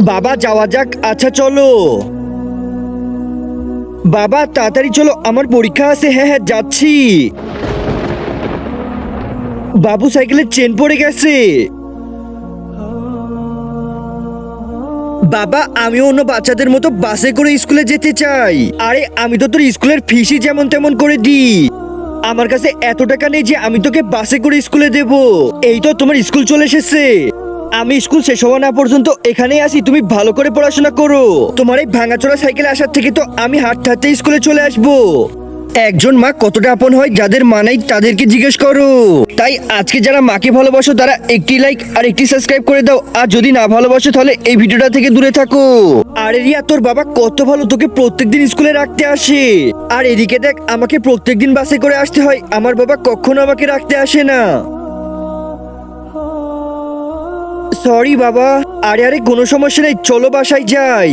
বাবা যাওয়া যাক। আচ্ছা চলো বাবা, তাড়াতাড়ি চলো, আমার পরীক্ষা আছে। হ্যাঁ হ্যাঁ যাচ্ছি। বাবু সাইকেলের চেন পড়ে গেছে। বাবা, আমিও অন্য বাচ্চাদের মতো বাসে করে স্কুলে যেতে চাই। আরে আমি তো তোর স্কুলের ফিসই যেমন তেমন করে দিই। আমার কাছে এত টাকা নেই যে আমি তোকে বাসে করে স্কুলে দেব। এই তো তোমার স্কুল চলে এসেছে। আমি স্কুল শেষ হওয়া না পর্যন্ত এখানেই আসি, তুমি ভালো করে পড়াশোনা করো। তোমার এই ভাঙাচোরা সাইকেলে আসার থেকে তো আমি হাঁটতে হাঁটতে স্কুলে চলে আসবো। একজন মা কতটা আপন হয়, যাদের মা নাই তাদেরকে জিজ্ঞেস করো। তাই আজকে যারা মাকে ভালোবাসো তারা একটি লাইক আর একটি সাবস্ক্রাইব করে দাও, আর যদি না ভালোবাসো তাহলে এই ভিডিওটা থেকে দূরে থাকো। আরে রিয়া, তোর বাবা কত ভালো, তোকে প্রত্যেকদিন স্কুলে রাখতে আসে। আর এদিকে দেখ, আমাকে প্রত্যেকদিন বাসে করে আসতে হয়, আমার বাবা কখনো আমাকে রাখতে আসে না। সরি বাবা। আরে আরে কোনো সমস্যা নেই, চলো বাসায় যাই।